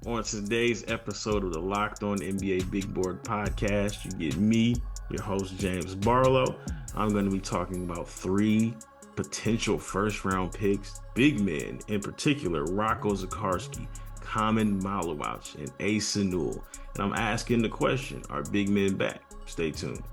On today's episode of the Locked On NBA Big Board podcast, you get me, your host, James Barlowe. I'm going to be talking about three potential first-round picks, big men, in particular, Rocco Zikarsky, Khaman Maluach, and Asa Newell. And I'm asking the question, are big men back? Stay tuned.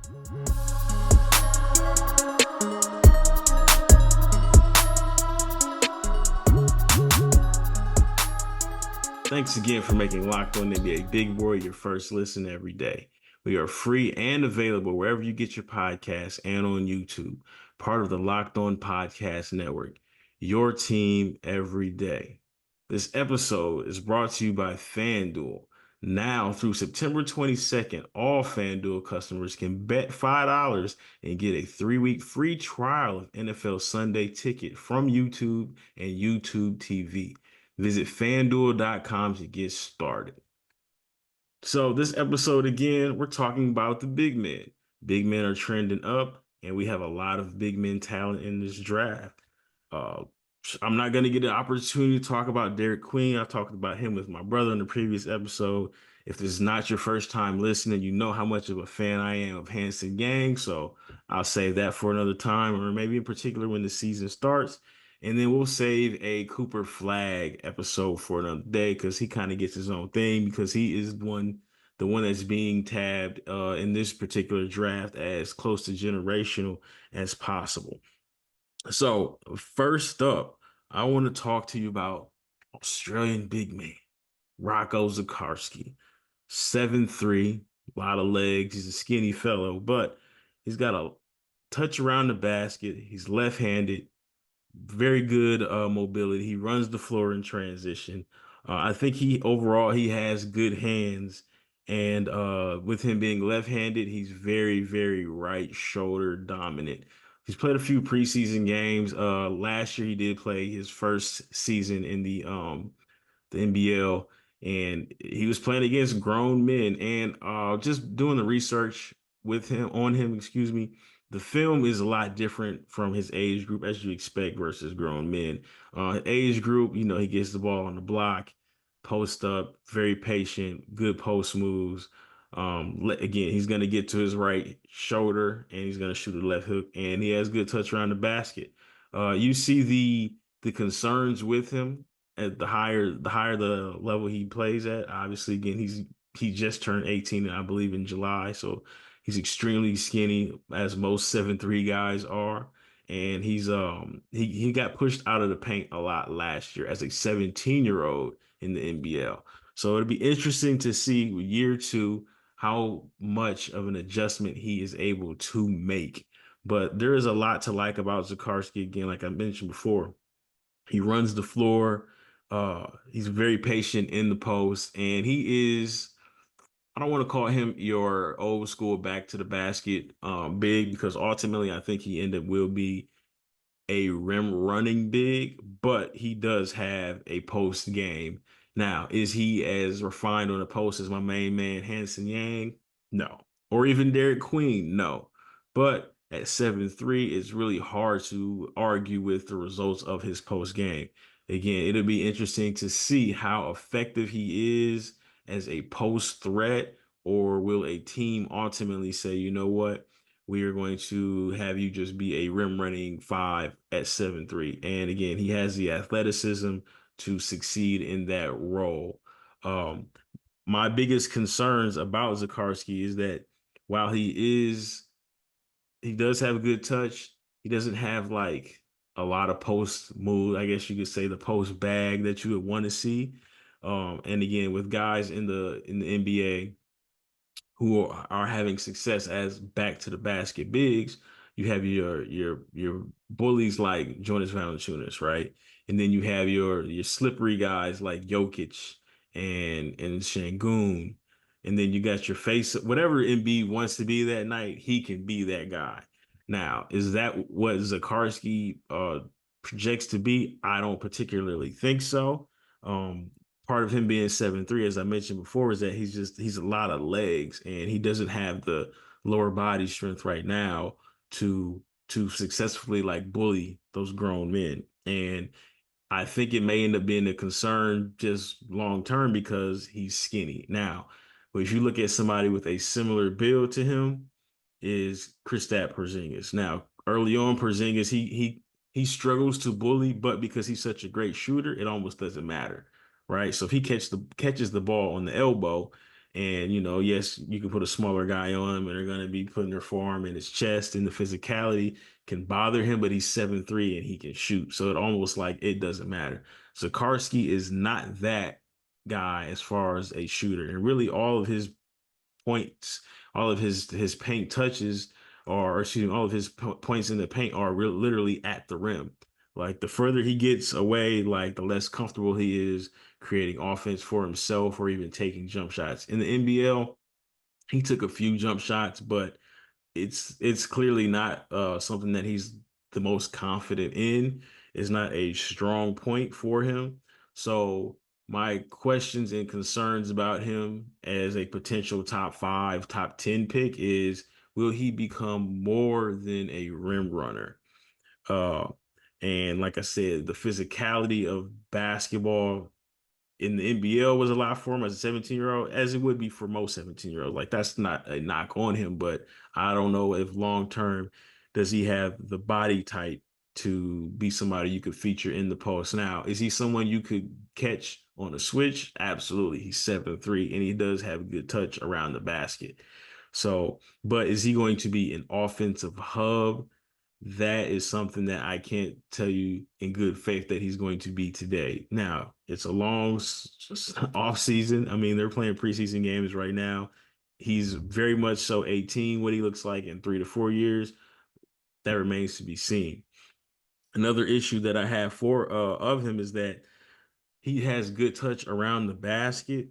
Thanks again for making Locked On NBA Big Boy your first listen every day. We are free and available wherever you get your podcasts and on YouTube, part of the Locked On Podcast Network. Your team every day. This episode is brought to you by FanDuel. Now through September 22nd, all FanDuel customers can bet $5 and get a 3-week free trial of NFL Sunday Ticket from YouTube and YouTube TV. Visit fanduel.com to get started. So this episode, again, we're talking about the big men. Big men are trending up, and we have a lot of big men talent in this draft. Uh, I'm not going to get an opportunity to talk about Derek Queen. I talked about him with my brother in the previous episode. If this is not your first time listening, you know how much of a fan I am of Hanson Gang. So I'll save that for another time, or maybe in particular when the season starts. And then we'll save a Cooper Flag episode for another day because he kind of gets his own thing because he is the one that's being tabbed in this particular draft as close to generational as possible. So first up, I want to talk to you about Australian big man, Rocco Zikarsky. 7'3", a lot of legs. He's a skinny fellow, but he's got a touch around the basket. He's left-handed, very good mobility. He runs the floor in transition. I think he has good hands, and with him being left-handed, he's very, very right shoulder dominant. He's played a few preseason games. Last year he did play his first season in the NBL, and he was playing against grown men. And just doing the research on him, excuse me, the film is a lot different from his age group, as you expect, versus grown men. Age group, he gets the ball on the block, post up, very patient, good post moves. Again, he's going to get to his right shoulder and he's going to shoot a left hook, and he has good touch around the basket. You see the concerns with him at the level he plays at. Obviously, again, he just turned 18, I believe, in July, so he's extremely skinny, as most 7'3" guys are. And he got pushed out of the paint a lot last year as a 17-year-old in the NBL. So it'll be interesting to see year two how much of an adjustment he is able to make. But there is a lot to like about Zikarsky. Again, like I mentioned before, he runs the floor. He's very patient in the post, and he is, I don't want to call him your old school back to the basket big, because ultimately I think will be a rim running big, but he does have a post game. Now, is he as refined on the post as my main man, Hanson Yang? No. Or even Derek Queen? No. But at 7'3", it's really hard to argue with the results of his post game. Again, it'll be interesting to see how effective he is as a post threat, or will a team ultimately say, you know what? We are going to have you just be a rim running five at 7'3". And again, he has the athleticism to succeed in that role. Um, my biggest concerns about Zikarsky is that while he does have a good touch, he doesn't have like a lot of post move. I guess you could say the post bag that you would want to see. And again, with guys in the NBA who are having success as back to the basket bigs, you have your bullies like Jonas Valanciunas, right? And then you have your slippery guys like Jokic and Şengün. And then you got your face, whatever Embiid wants to be that night, he can be that guy. Now, is that what Zikarsky projects to be? I don't particularly think so. Um, Part of him being 7'3", as I mentioned before, is that he's a lot of legs, and he doesn't have the lower body strength right now to successfully like bully those grown men. And I think it may end up being a concern just long term because he's skinny. Now, but if you look at somebody with a similar build to him, is Kristaps Porzingis. Now, early on, Porzingis he struggles to bully, but because he's such a great shooter, it almost doesn't matter, right? So if he catches the ball on the elbow, and yes, you can put a smaller guy on him, and they're going to be putting their forearm in his chest, and the physicality can bother him, but he's 7'3" and he can shoot. So it almost like it doesn't matter. Zikarsky is not that guy as far as a shooter. And really all of his points, all of his paint touches or excuse me, all of his points in the paint are literally at the rim. Like the further he gets away, like the less comfortable he is creating offense for himself or even taking jump shots. In the NBL, he took a few jump shots, but it's clearly not something that he's the most confident in. It's not a strong point for him. So my questions and concerns about him as a potential top 5, top 10 pick is will he become more than a rim runner? Uh, and like I said, the physicality of basketball in the NBL was a lot for him as a 17-year-old, as it would be for most 17-year-olds. Like that's not a knock on him, but I don't know if long term does he have the body type to be somebody you could feature in the post. Now, is he someone you could catch on a switch? Absolutely. He's 7'3" and he does have good touch around the basket. So, but is he going to be an offensive hub? That is something that I can't tell you in good faith that he's going to be today. Now, it's a long off season. I mean, they're playing preseason games right now. He's very much so 18. What he looks like in 3 to 4 years, that remains to be seen. Another issue that I have for of him is that he has good touch around the basket,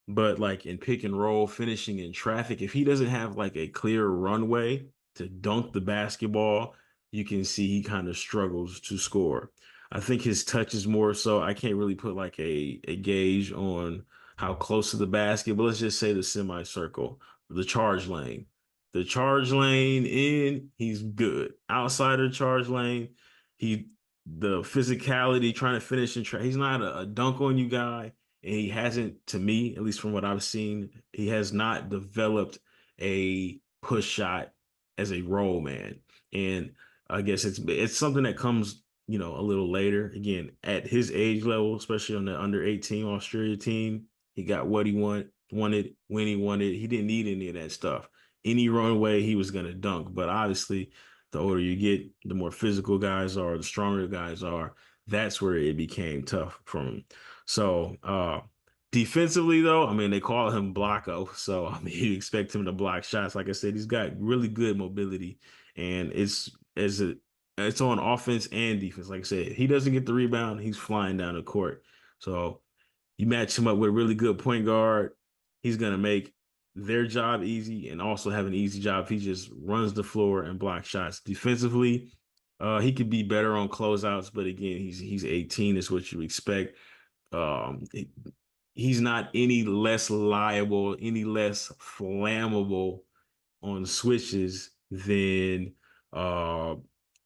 but like in pick and roll, finishing in traffic, if he doesn't have like a clear runway to dunk the basketball, you can see he kind of struggles to score. I think his touch is more so, I can't really put like a gauge on how close to the basket, but let's just say the semicircle, the charge lane. The charge lane in, he's good. Outside of the charge lane, he the physicality trying to finish in he's not a dunk on you guy and he hasn't, to me, at least from what I've seen, he has not developed a push shot as a role man. And I guess it's something that comes, a little later. Again, at his age level, especially on the under 18 Australia team, he got what he wanted when he wanted. He didn't need any of that stuff. Any runway, he was gonna dunk. But obviously, the older you get, the more physical guys are, the stronger guys are. That's where it became tough for him. So defensively, though, I mean, they call him Blocko. So I mean, you expect him to block shots. Like I said, he's got really good mobility, and it's on offense and defense. Like I said, he doesn't get the rebound, he's flying down the court. So you match him up with a really good point guard, he's gonna make their job easy and also have an easy job if he just runs the floor and blocks shots. Defensively, he could be better on closeouts, but again, he's 18, is what you expect. Um, he's not any less liable, any less flammable on switches than uh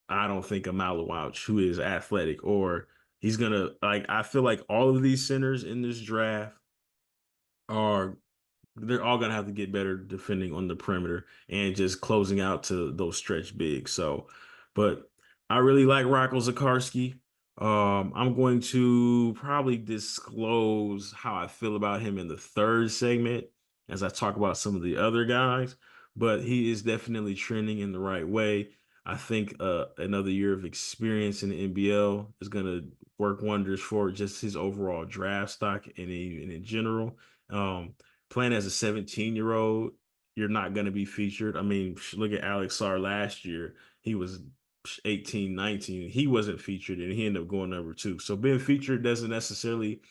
I don't think a Maluach who is athletic or he's gonna like I feel like all of these centers in this draft are they're all gonna have to get better defending on the perimeter and just closing out to those stretch bigs. So, but I really like Rocco Zikarsky. I'm going to probably disclose how I feel about him in the third segment as I talk about some of the other guys, but he is definitely trending in the right way. I think another year of experience in the NBL is going to work wonders for just his overall draft stock and in general. Um, Playing as a 17-year-old, you're not going to be featured. I mean, look at Alex Sarr last year. He was 18, 19. He wasn't featured and he ended up going number 2. So being featured doesn't necessarily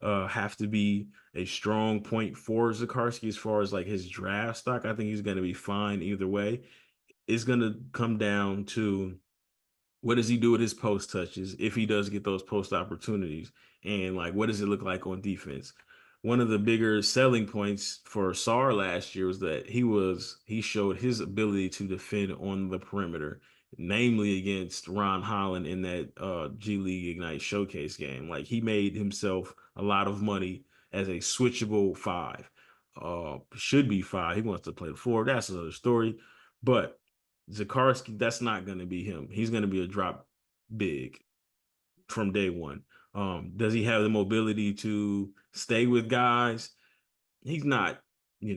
have to be a strong point for Zikarsky as far as like his draft stock. I think he's going to be fine either way. It's going to come down to what does he do with his post touches if he does get those post opportunities? And like, what does it look like on defense? One of the bigger selling points for Sarr last year was that he showed his ability to defend on the perimeter. namely against Ron Holland in that G League Ignite showcase game. Like he made himself a lot of money as a switchable five. Should be five. He wants to play the four. That's another story. But Zikarsky, that's not going to be him. He's going to be a drop big from day one. Does he have the mobility to stay with guys? He's not, I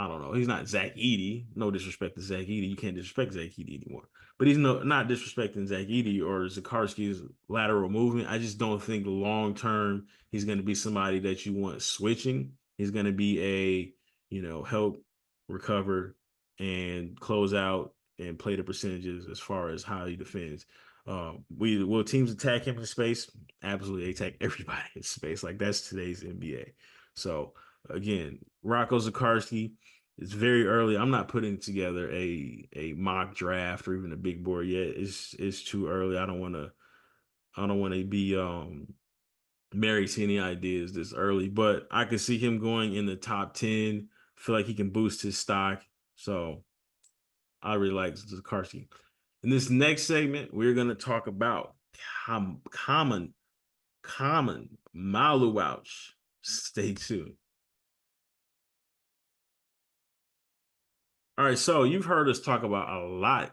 don't know. He's not Zach Edey. No disrespect to Zach Edey. You can't disrespect Zach Edey anymore. But he's not disrespecting Zach Edey or Zikarsky's lateral movement. I just don't think long term he's going to be somebody that you want switching. He's going to be help recover and close out and play the percentages as far as how he defends. Will teams attack him in space? Absolutely, they attack everybody in space. Like that's today's NBA. So again, Rocco Zikarsky. It's very early. I'm not putting together a mock draft or even a big board yet. It's too early. I don't want to be married to any ideas this early, but I could see him going in the top 10. Feel like he can boost his stock. So I really like Zikarsky. In this next segment, we're gonna talk about Khaman Maluach. Stay tuned. All right, so you've heard us talk about a lot,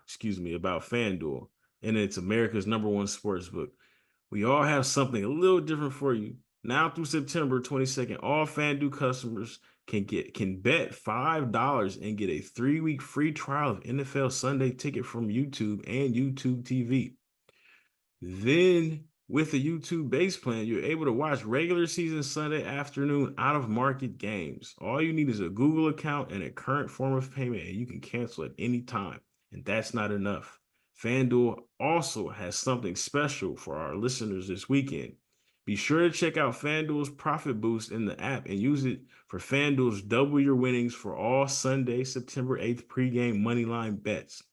about FanDuel, and it's America's number one sports book. We all have something a little different for you. Now through September 22nd, all FanDuel customers can bet $5 and get a 3-week free trial of NFL Sunday Ticket from YouTube and YouTube TV. Then, with the YouTube base plan, you're able to watch regular season Sunday afternoon out of market games. All you need is a Google account and a current form of payment, and you can cancel at any time. And that's not enough. FanDuel also has something special for our listeners this weekend. Be sure to check out FanDuel's Profit Boost in the app and use it for FanDuel's double your winnings for all Sunday, September 8th pregame moneyline bets.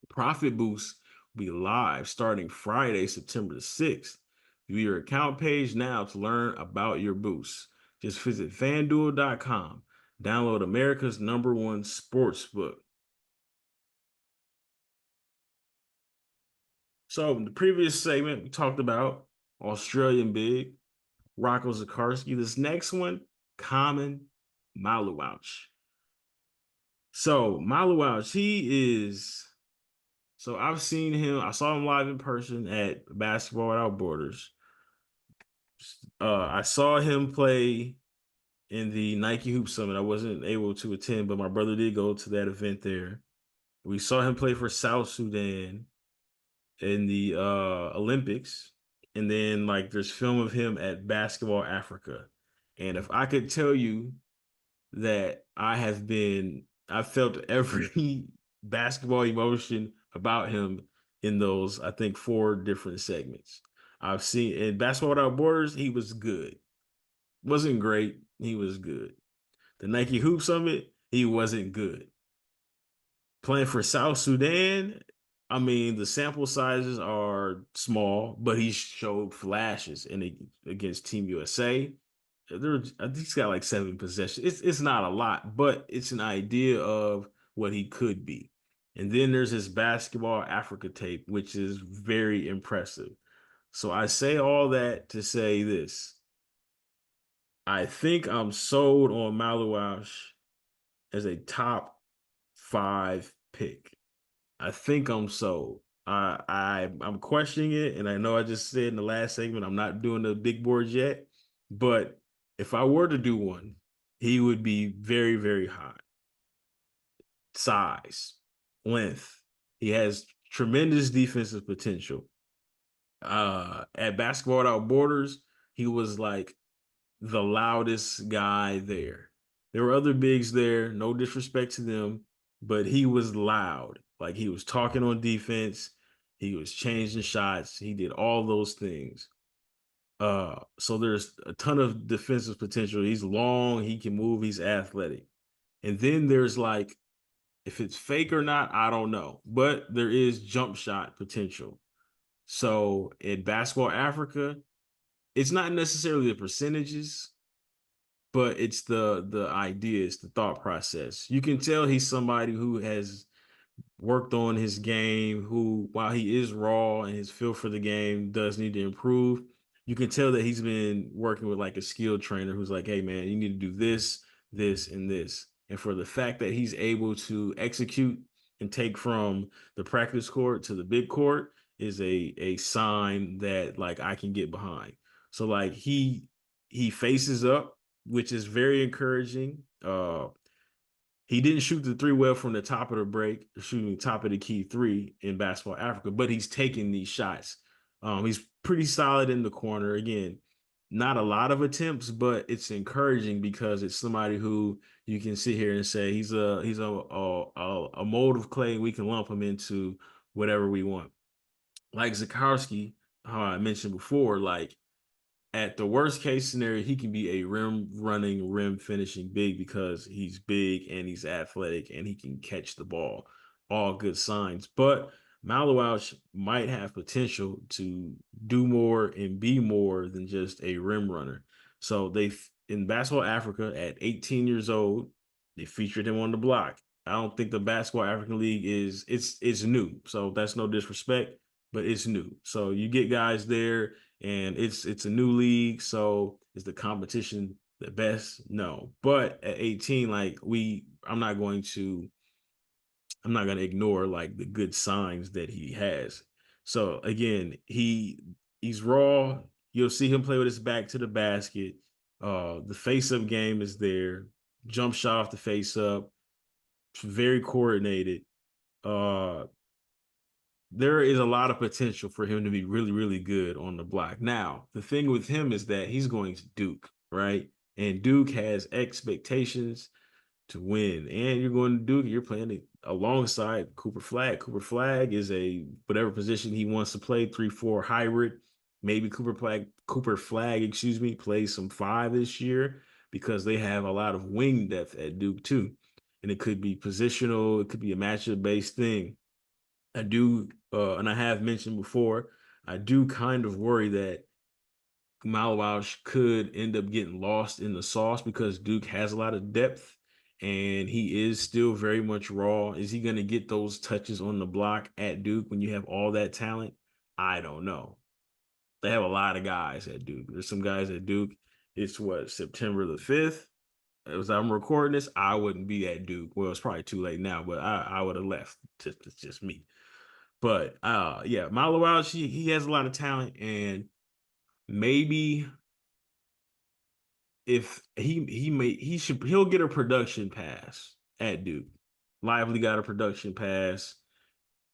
Profit Boost will be live starting Friday, September the 6th. View your account page now to learn about your boost. Just visit fanduel.com. Download America's number one sports book. So, in the previous segment, we talked about Australian big Rocco Zikarsky. This next one, Khaman Maluach. So, Maluach, I've seen him. I saw him live in person at Basketball Without Borders. I saw him play in the Nike Hoop Summit. I wasn't able to attend, but my brother did go to that event there. We saw him play for South Sudan in the Olympics, and then like there's film of him at Basketball Africa. And if I could tell you that I felt every basketball emotion about him in those, I think, 4 different segments. I've seen in Basketball Without Borders, he was good. Wasn't great, he was good. The Nike Hoop Summit, he wasn't good. Playing for South Sudan, I mean, the sample sizes are small, but he showed flashes against Team USA. I think he's got like 7 possessions. It's not a lot, but it's an idea of what he could be. And then there's his Basketball Africa tape, which is very impressive. So I say all that to say this. I think I'm sold on Maluach as a top 5 pick. I think I'm sold. I'm questioning it, and I know I just said in the last segment I'm not doing the big boards yet, but if I were to do one, he would be very, very high. Size, length. He has tremendous defensive potential. At Basketball Without Borders, he was like the loudest guy there. There were other bigs there, no disrespect to them, but he was loud. Like he was talking on defense, he was changing shots, he did all those things. So there's a ton of defensive potential. He's long, he can move, he's athletic. And then there's like, if it's fake or not, I don't know, but there is jump shot potential. So in Basketball Africa, it's not necessarily the percentages, but it's the idea, it's the thought process. You can tell he's somebody who has worked on his game, who, while he is raw and his feel for the game does need to improve, you can tell that he's been working with like a skilled trainer who's like, hey man, you need to do this, this, and this. And for the fact that he's able to execute and take from the practice court to the big court is a sign that like I can get behind. So like he faces up, which is very encouraging. He didn't shoot the three well from the top of the break, shooting top of the key three in Basketball Africa, but he's taking these shots. He's pretty solid in the corner. Again, not a lot of attempts, but it's encouraging because it's somebody who you can sit here and say he's a mold of clay. We can lump him into whatever we want. Like Zikarsky, how I mentioned before, like at the worst case scenario, he can be a rim running, rim finishing big because he's big and he's athletic and he can catch the ball. All good signs. But Maluach might have potential to do more and be more than just a rim runner. So they in Basketball Africa at 18 years old, they featured him on the block. I don't think the Basketball African League it's new. So that's no disrespect, but it's new. So you get guys there and it's a new league, so is the competition the best? No. But at 18, like I'm not going to ignore like the good signs that he has. So again, he's raw. You'll see him play with his back to the basket. The face-up game is there. Jump shot off the face-up. Very coordinated. Uh there is a lot of potential for him to be really, really good on the block. Now, the thing with him is that he's going to Duke, right? And Duke has expectations to win. And you're going to Duke, you're playing alongside Cooper Flag. Cooper Flag is a whatever position he wants to play, 3-4 hybrid. Maybe Cooper Flag, excuse me, plays some five this year because they have a lot of wing depth at Duke too. And it could be positional, it could be a matchup based thing. I do, and I have mentioned before, I do kind of worry that Maluach could end up getting lost in the sauce because Duke has a lot of depth and he is still very much raw. Is he going to get those touches on the block at Duke when you have all that talent? I don't know. They have a lot of guys at Duke. There's some guys at Duke. It's what, September the 5th? As I'm recording this, I wouldn't be at Duke. Well, it's probably too late now, but I would have left. It's just me. But yeah, Maluach, he has a lot of talent, and maybe if he'll get a production pass at Duke. Lively got a production pass.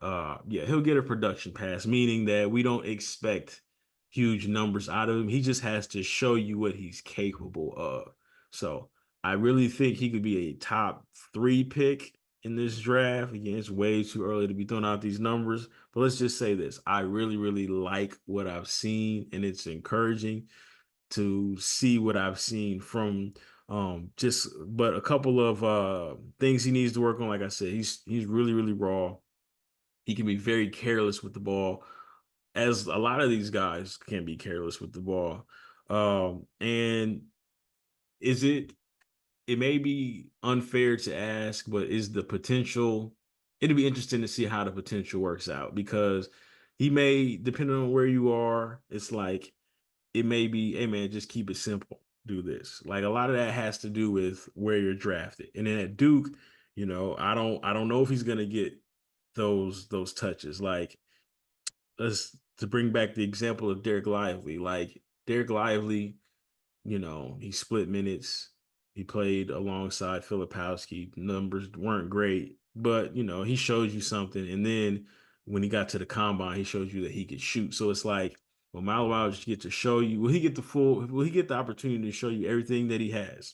Yeah, he'll get a production pass, meaning that we don't expect huge numbers out of him. He just has to show you what he's capable of. So I really think he could be a top 3 pick in this draft. Again, it's way too early to be throwing out these numbers, but let's just say this. I really, really like what I've seen, and it's encouraging to see what I've seen from just but a couple of things he needs to work on. Like I said, he's really, really raw. He can be very careless with the ball, as a lot of these guys can be careless with the ball. And is it may be unfair to ask, but is the potential, it'd be interesting to see how the potential works out because he may, depending on where you are, it's like it may be, hey man, just keep it simple. Do this. Like a lot of that has to do with where you're drafted. And then at Duke, I don't know if he's gonna get those touches. Like let's to bring back the example of Derek Lively. Like Derek Lively, he split minutes. He played alongside Filipowski. Numbers weren't great, but he shows you something. And then when he got to the combine, he showed you that he could shoot. So it's like, well, Maluach just get to show you. Will he get the opportunity to show you everything that he has?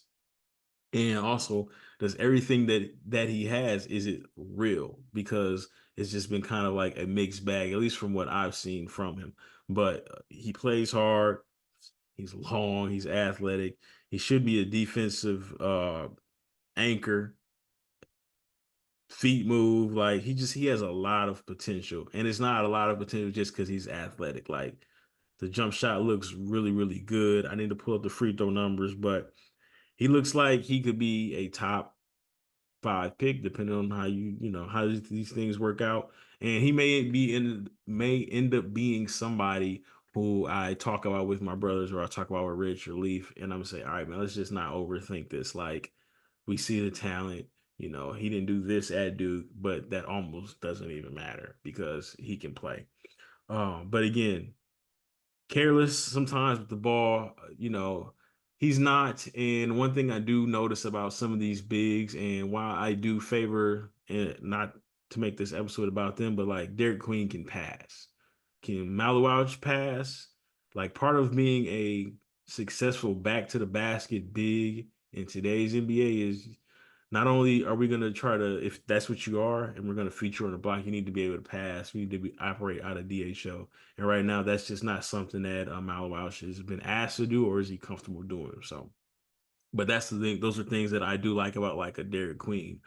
And also, does everything that he has, is it real? Because it's just been kind of like a mixed bag, at least from what I've seen from him. But he plays hard. He's long. He's athletic. He should be a defensive anchor. Feet move. Like he has a lot of potential, and it's not a lot of potential just because he's athletic. Like the jump shot looks really, really good. I need to pull up the free throw numbers, but he looks like he could be a top 5 pick, depending on how how these things work out. And he may end up being somebody who I talk about with my brothers, or I talk about with Rich or Leif, and I'm gonna say, all right, man, let's just not overthink this. Like, we see the talent. He didn't do this at Duke, but that almost doesn't even matter because he can play. But again, careless sometimes with the ball. He's not. And one thing I do notice about some of these bigs, and while I do favor, and not to make this episode about them, but like Derek Queen can pass. Can Maluach pass? Like, part of being a successful back to the basket big in today's NBA is not only are we going to try to, if that's what you are, and we're going to feature on the block, you need to be able to pass. We need to operate out of DHO. And right now, that's just not something that Maluach has been asked to do, or is he comfortable doing. So, but that's the thing. Those are things that I do like about like a Derek Queen,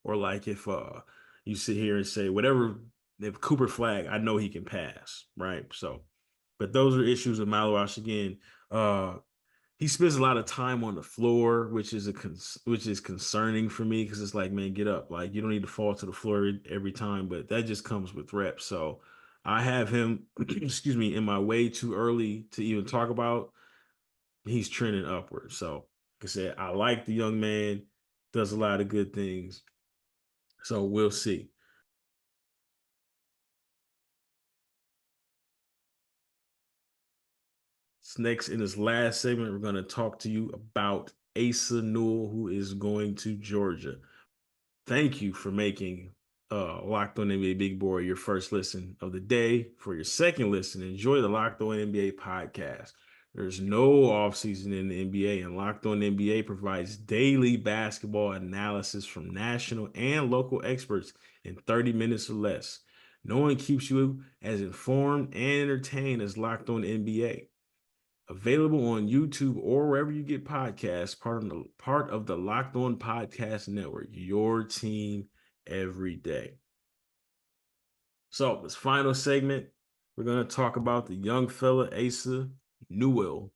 or like if you sit here and say whatever. If Cooper Flag, I know he can pass, right? So, but those are issues with Maluach again. Uh, he spends a lot of time on the floor, which is which is concerning for me, because it's like, man, get up. Like, you don't need to fall to the floor every time, but that just comes with reps. So I have him, excuse me, in my way too early to even talk about. He's trending upward. So, like I said, I like the young man, does a lot of good things. So we'll see. Next, in this last segment, we're going to talk to you about Asa Newell, who is going to Georgia. Thank you for making Locked On NBA Big Boy your first listen of the day. For your second listen, enjoy the Locked On NBA podcast. There's no offseason in the NBA, and Locked On NBA provides daily basketball analysis from national and local experts in 30 minutes or less. No one keeps you as informed and entertained as Locked On NBA. Available on YouTube or wherever you get podcasts, part of the Locked On Podcast Network, your team every day. So, this final segment, we're going to talk about the young fella Asa Newell,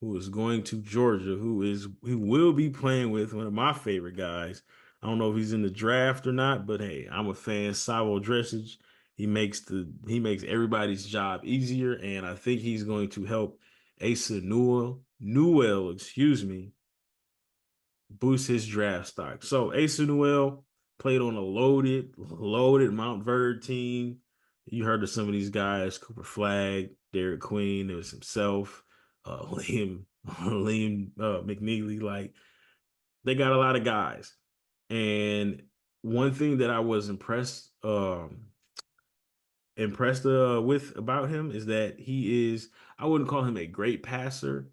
who is going to Georgia, who will be playing with one of my favorite guys. I don't know if he's in the draft or not, but hey, I'm a fan. Savo Dressage. He makes everybody's job easier, and I think he's going to help Newell, excuse me, boost his draft stock. So Asa Newell played on a loaded Mount Verde team. You heard of some of these guys: Cooper Flag, Derek Queen. There was himself, Liam McNeely. Like, they got a lot of guys. And one thing that I was impressed with about him is that he is, I wouldn't call him a great passer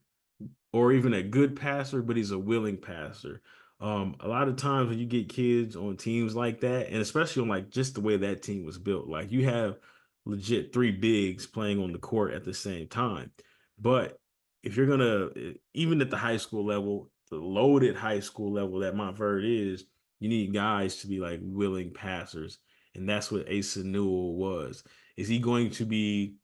or even a good passer, but he's a willing passer. A lot of times when you get kids on teams like that, and especially on like just the way that team was built, like, you have legit three bigs playing on the court at the same time. But if you're gonna, even at the high school level, the loaded high school level that Montverde is, you need guys to be like willing passers, and that's what Asa Newell was. Is he going to be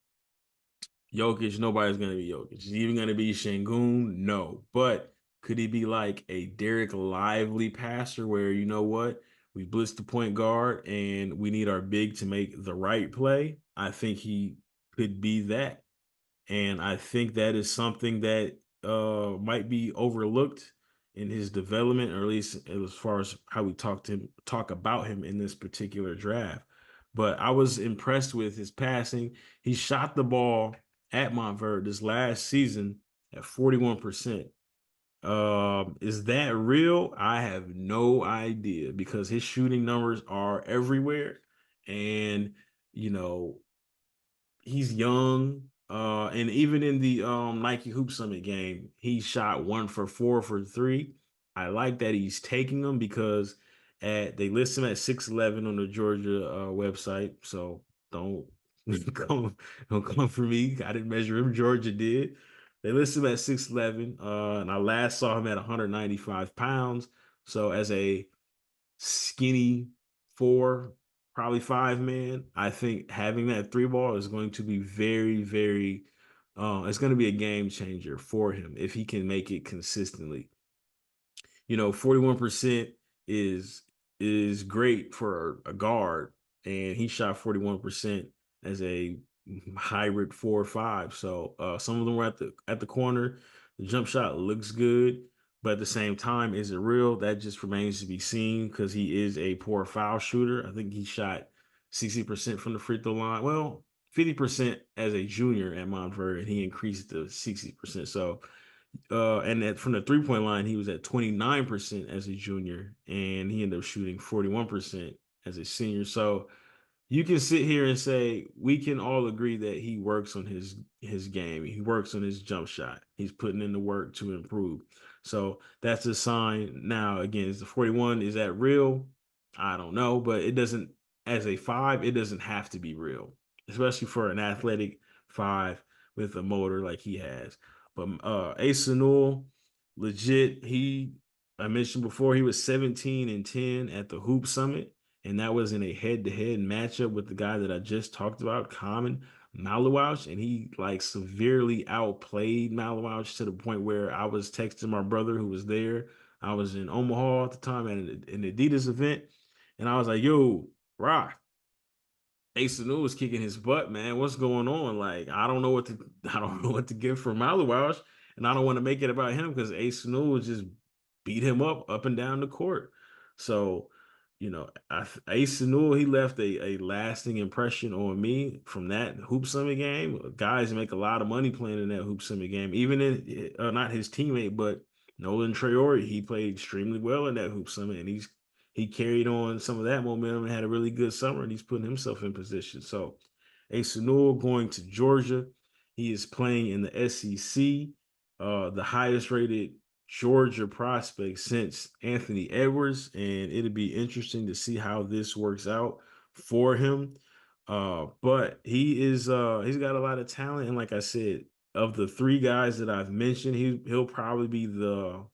Jokic? Nobody's going to be Jokic. Is he even going to be Şengün? No. But could he be like a Derek Lively passer where, you know what? We blitz the point guard and we need our big to make the right play? I think he could be that. And I think that is something that might be overlooked in his development, or at least as far as how we talk about him in this particular draft. But I was impressed with his passing. He shot the ball at Montverde this last season at 41%. Is that real? I have no idea, because his shooting numbers are everywhere. And, you know, he's young. And even in the Nike Hoop Summit game, he shot 1 for 4 for three. I like that he's taking them, because they list him at 6'11" on the Georgia website. So don't come don't come for me. I didn't measure him. Georgia did. They list him at 6'11", and I last saw him at 195 pounds. So as a skinny 4, probably 5 man, I think having that three ball is going to be very, very, it's going to be a game changer for him if he can make it consistently. 41% is is great for a guard, and he shot 41% as a hybrid 4 or 5. So some of them were at the corner. The jump shot looks good, but at the same time, is it real? That just remains to be seen because he is a poor foul shooter. I think he shot 60% from the free throw line. Well, 50% as a junior at Montverde, and he increased to 60%. So from the 3 point line, he was at 29% as a junior, and he ended up shooting 41% as a senior. So you can sit here and say we can all agree that he works on his game. He works on his jump shot. He's putting in the work to improve. So that's a sign. Now, again, is the 41, is that real? I don't know, but it doesn't, as a 5, it doesn't have to be real, especially for an athletic 5 with a motor like he has. But Asa Newell, legit, I mentioned before, he was 17-10 at the Hoop Summit, and that was in a head-to-head matchup with the guy that I just talked about, Khaman Maluach, and he like severely outplayed Maluach to the point where I was texting my brother who was there. I was in Omaha at the time at an Adidas event, and I was like, "Yo, Rock, Asa Newell was kicking his butt, man. What's going on? Like, I don't know what to give for Maluach, and I don't want to make it about him because Asa Newell just beat him up and down the court. So, Asa Newell, he left a lasting impression on me from that Hoop Summit game. Guys make a lot of money playing in that Hoop Summit game. Even in not his teammate, but Nolan Traore, he played extremely well in that Hoop Summit, and he carried on some of that momentum and had a really good summer, and he's putting himself in position. So, Asa Newell going to Georgia. He is playing in the SEC, the highest rated Georgia prospect since Anthony Edwards, and it'll be interesting to see how this works out for him. But he's got a lot of talent, and like I said, of the 3 guys that I've mentioned, he'll probably be the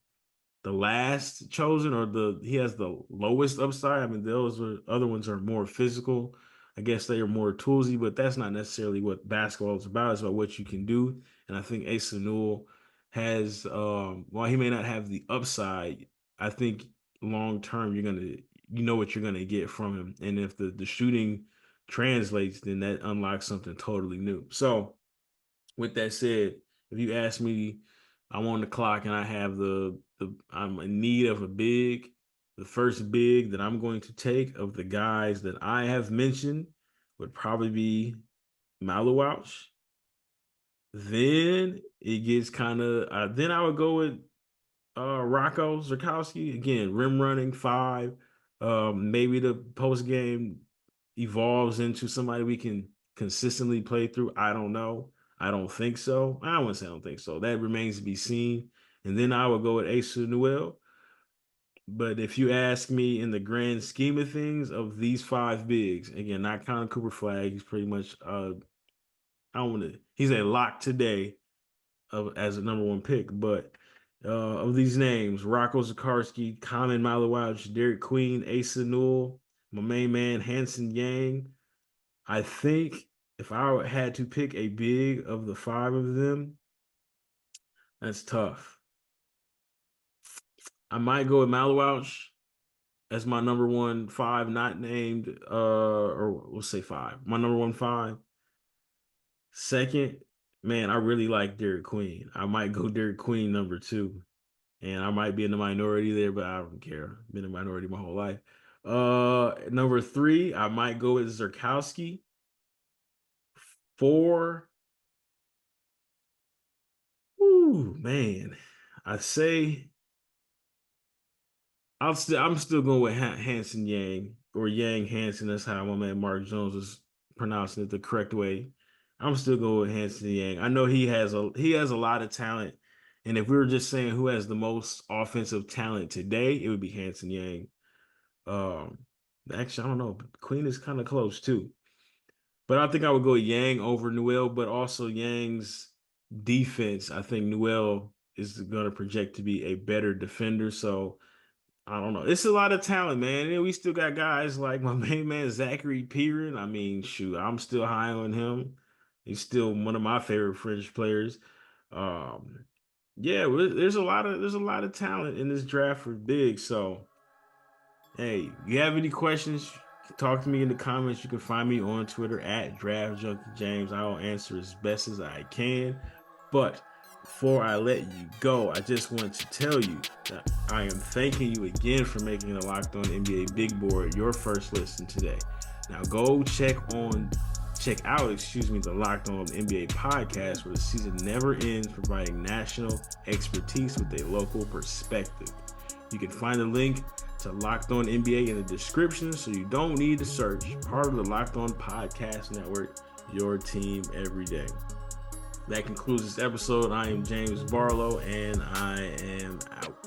last chosen, or he has the lowest upside. I mean, other ones are more physical. I guess they are more toolsy, but that's not necessarily what basketball is about. It's about what you can do. And I think Asa Newell has, while he may not have the upside, I think long term you know what you're gonna get from him. And if the shooting translates, then that unlocks something totally new. So with that said, if you ask me, I'm on the clock and I have I'm in need of a big. The first big that I'm going to take of the guys that I have mentioned would probably be Maluach. Then it gets kind of then I would go with Rocco Zikarsky, again, rim running 5. Maybe the post game evolves into somebody we can consistently play through. I don't know. I don't think so. I wouldn't say I don't think so. That remains to be seen. And then I would go with Asa Newell. But if you ask me in the grand scheme of things, of these 5 bigs, again, not counting Cooper Flag, he's pretty much I don't want to. He's a lock today as a number 1 pick. But of these names, Rocco Zikarsky, Khaman Maluach, Derek Queen, Asa Newell, my main man, Hanson Yang. I think if I had to pick a big of the 5 of them, that's tough. I might go with Maluach as my number 1 5, not named, or we'll say 5. My number 1 5. Second, man, I really like Derek Queen. I might go Derek Queen number 2. And I might be in the minority there, but I don't care. Been in the minority my whole life. Number 3, I might go with Zerkowski. 4, ooh, man. I say I'm still going with Hanson Yang, or Yang Hanson. That's how my man Mark Jones was pronouncing it the correct way. I'm still going with Hanson Yang. I know he has a lot of talent, and if we were just saying who has the most offensive talent today, it would be Hanson Yang. Um, Actually, I don't know. Queen is kind of close too, but I think I would go Yang over Newell. But also Yang's defense, I think Newell is going to project to be a better defender. So I don't know. It's a lot of talent, man. And we still got guys like my main man Zachary Pieren. I mean, shoot, I'm still high on him. He's still one of my favorite French players. Um, yeah, there's a lot of talent in this draft for big. So, Hey, you have any questions, talk to me in the comments. You can find me on Twitter at Draft Junkie James. I will answer as best as I can. But before I let you go, I just want to tell you that I am thanking you again for making the Locked On NBA Big Board your first listen today. Now go check out the Locked On NBA podcast, where the season never ends, providing national expertise with a local perspective. You can find a link to Locked On NBA in the description, so you don't need to search. Part of the Locked On Podcast Network, your team every day. That concludes this episode. I am James Barlowe, and I am out.